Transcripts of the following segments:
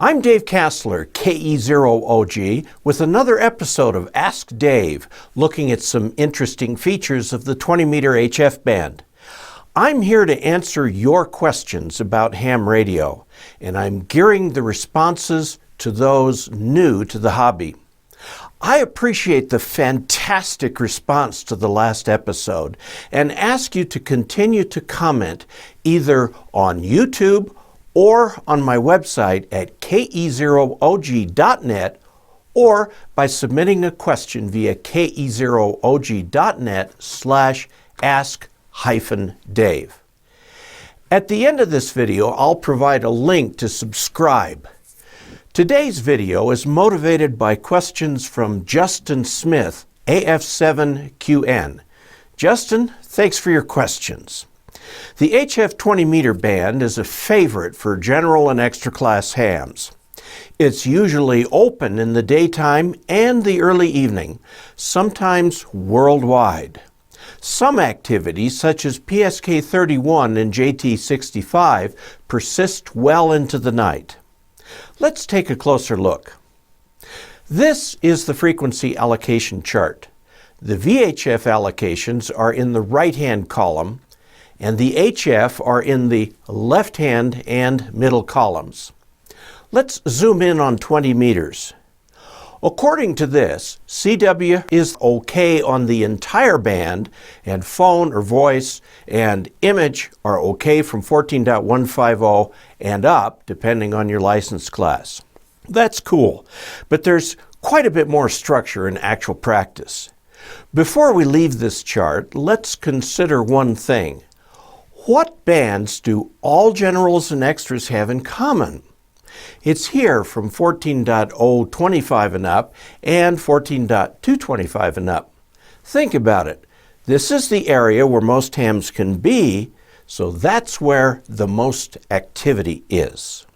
I'm Dave Kassler, KE0OG, with another episode of Ask Dave, looking at some interesting features of the 20-meter HF band. I'm here to answer your questions about ham radio, and I'm gearing the responses to those new to the hobby. I appreciate the fantastic response to the last episode and ask you to continue to comment either on YouTube or on my website at ke0og.net or by submitting a question via ke0og.net/ask-dave. At the end of this video, I'll provide a link to subscribe. Today's video is motivated by questions from Justin Smith, AF7QN. Justin, thanks for your questions. The HF 20-meter band is a favorite for general and extra class hams. It's usually open in the daytime and the early evening, sometimes worldwide. Some activities, such as PSK 31 and JT65, persist well into the night. Let's take a closer look. This is the frequency allocation chart. The VHF allocations are in the right-hand column, and the HF are in the left-hand and middle columns. Let's zoom in on 20 meters. According to this, CW is okay on the entire band, and phone or voice and image are okay from 14.150 and up, depending on your license class. That's cool, but there's quite a bit more structure in actual practice. Before we leave this chart, let's consider one thing. What bands do all generals and extras have in common? It's here from 14.025 and up and 14.225 and up. Think about it. This is the area where most hams can be, so that's where the most activity is.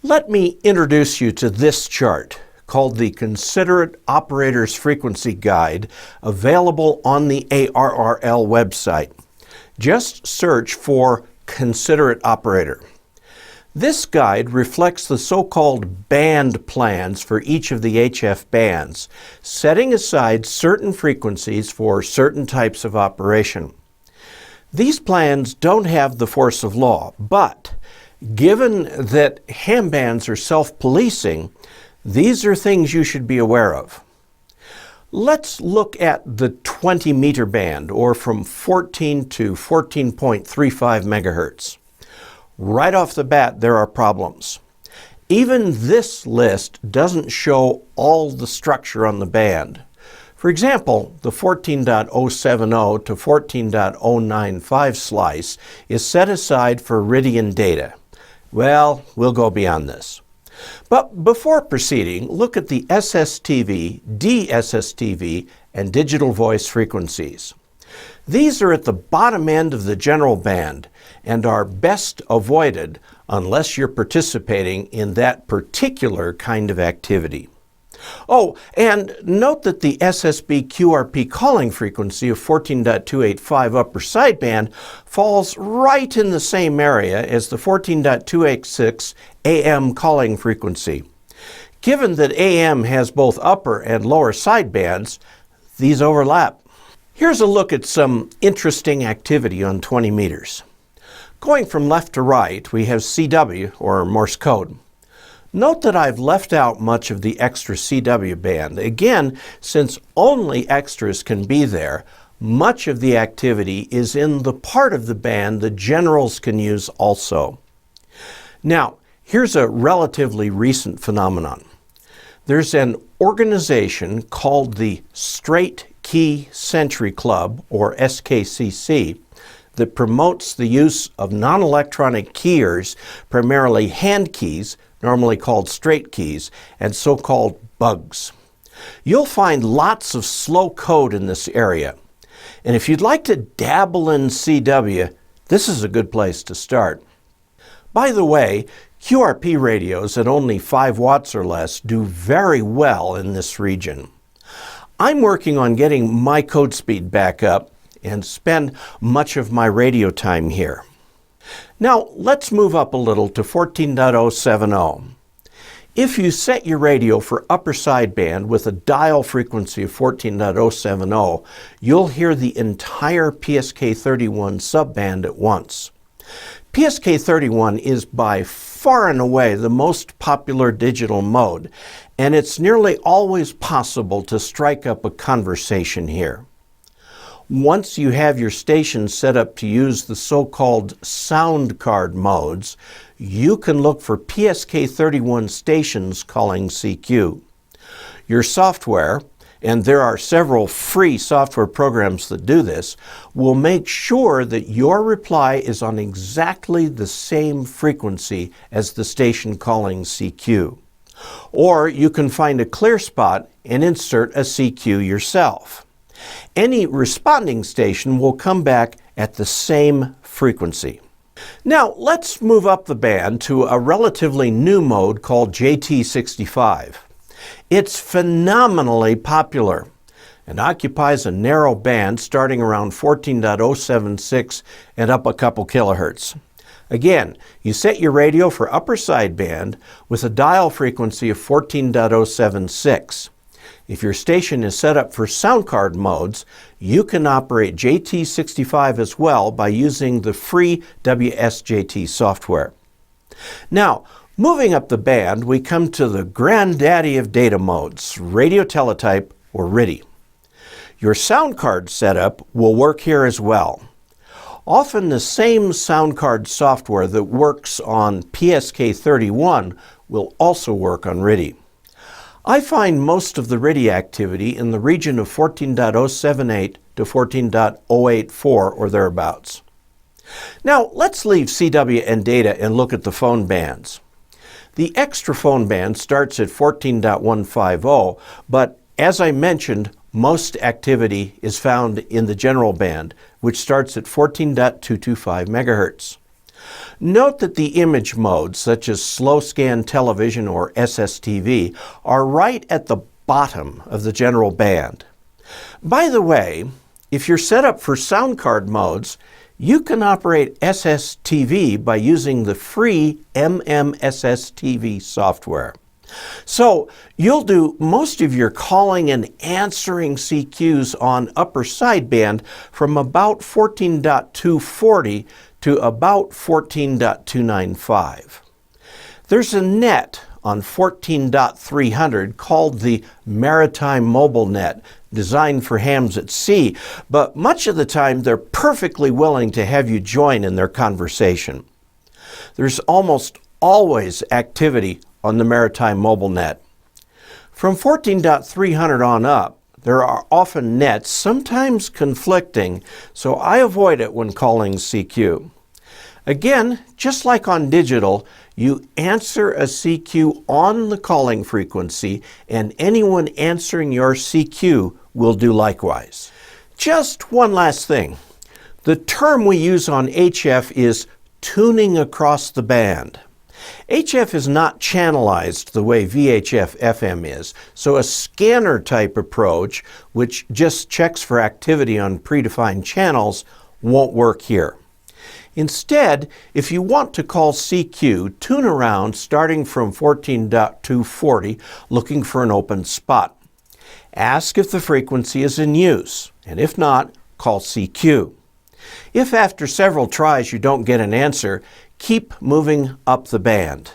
Let me introduce you to this chart called the Considerate Operator's Frequency Guide, available on the ARRL website. Just search for Considerate Operator. This guide reflects the so-called band plans for each of the HF bands, setting aside certain frequencies for certain types of operation. These plans don't have the force of law, but given that ham bands are self-policing, these are things you should be aware of. Let's look at the 20-meter band, or from 14 to 14.35 megahertz. Right off the bat, there are problems. Even this list doesn't show all the structure on the band. For example, the 14.070 to 14.095 slice is set aside for Iridian data. Well, we'll go beyond this. But before proceeding, look at the SSTV, DSSTV, and digital voice frequencies. These are at the bottom end of the general band and are best avoided unless you're participating in that particular kind of activity. Oh, and note that the SSB QRP calling frequency of 14.285 upper sideband falls right in the same area as the 14.286 AM calling frequency. Given that AM has both upper and lower sidebands, these overlap. Here's a look at some interesting activity on 20 meters. Going from left to right, we have CW, or Morse code. Note that I've left out much of the extra CW band. Again, since only extras can be there, much of the activity is in the part of the band the generals can use also. Now, here's a relatively recent phenomenon. There's an organization called the Straight Key Century Club, or SKCC, that promotes the use of non-electronic keyers, primarily hand keys, normally called straight keys, and so-called bugs. You'll find lots of slow code in this area. And if you'd like to dabble in CW, this is a good place to start. By the way, QRP radios at only 5 watts or less do very well in this region. I'm working on getting my code speed back up and spend much of my radio time here. Now let's move up a little to 14.070. If you set your radio for upper sideband with a dial frequency of 14.070, you'll hear the entire PSK31 subband at once. PSK31 is by far and away the most popular digital mode, and it's nearly always possible to strike up a conversation here. Once you have your station set up to use the so-called sound card modes, you can look for PSK31 stations calling CQ. Your software, and there are several free software programs that do this, will make sure that your reply is on exactly the same frequency as the station calling CQ. Or you can find a clear spot and insert a CQ yourself. Any responding station will come back at the same frequency. Now let's move up the band to a relatively new mode called JT65. It's phenomenally popular and occupies a narrow band starting around 14.076 and up a couple kilohertz. Again, you set your radio for upper sideband with a dial frequency of 14.076. If your station is set up for sound card modes, you can operate JT65 as well by using the free WSJT software. Now, moving up the band, we come to the granddaddy of data modes, radio teletype or RTTY. Your sound card setup will work here as well. Often the same sound card software that works on PSK31 will also work on RTTY. I find most of the RTTY activity in the region of 14.078 to 14.084 or thereabouts. Now let's leave CW and data and look at the phone bands. The extra phone band starts at 14.150, but as I mentioned, most activity is found in the general band, which starts at 14.225 megahertz. Note that the image modes, such as slow scan television or SSTV, are right at the bottom of the general band. By the way, if you're set up for sound card modes, you can operate SSTV by using the free SSTV software. So you'll do most of your calling and answering CQs on upper sideband from about 14.240 to about 14.295. There's a net on 14.300 called the Maritime Mobile Net, designed for hams at sea, but much of the time they're perfectly willing to have you join in their conversation. There's almost always activity on the Maritime Mobile Net. From 14.300 on up, there are often nets, sometimes conflicting, so I avoid it when calling CQ. Again, just like on digital, you answer a CQ on the calling frequency, and anyone answering your CQ will do likewise. Just one last thing. The term we use on HF is tuning across the band. HF is not channelized the way VHF FM is, so a scanner type approach, which just checks for activity on predefined channels, won't work here. Instead, if you want to call CQ, tune around starting from 14.240, looking for an open spot. Ask if the frequency is in use, and if not, call CQ. If after several tries you don't get an answer, keep moving up the band.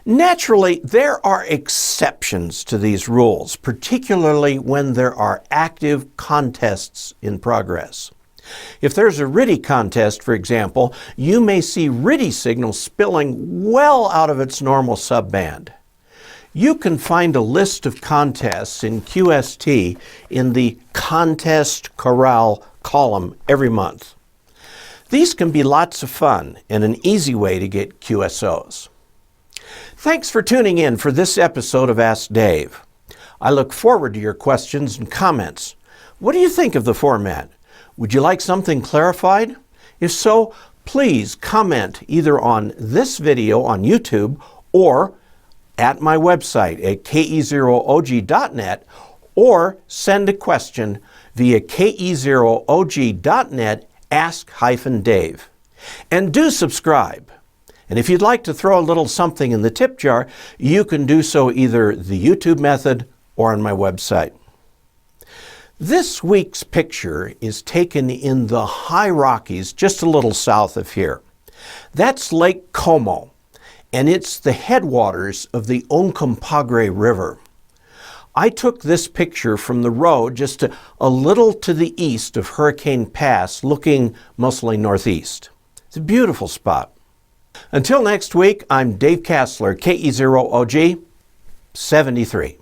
Naturally, there are exceptions to these rules, particularly when there are active contests in progress. If there's a RTTY contest, for example, you may see RTTY signals spilling well out of its normal subband. You can find a list of contests in QST in the Contest Corral column every month. These can be lots of fun and an easy way to get QSOs. Thanks for tuning in for this episode of Ask Dave. I look forward to your questions and comments. What do you think of the format? Would you like something clarified? If so, please comment either on this video on YouTube or at my website at ke0og.net, or send a question via ke0og.net ask-dave. And do subscribe. And if you'd like to throw a little something in the tip jar, you can do so either the YouTube method or on my website. This week's picture is taken in the high Rockies, just a little south of here. That's Lake Como, and it's the headwaters of the Uncompahgre River. I took this picture from the road just a little to the east of Hurricane Pass, looking mostly northeast. It's a beautiful spot. Until next week, I'm Dave Kassler, KE0OG 73.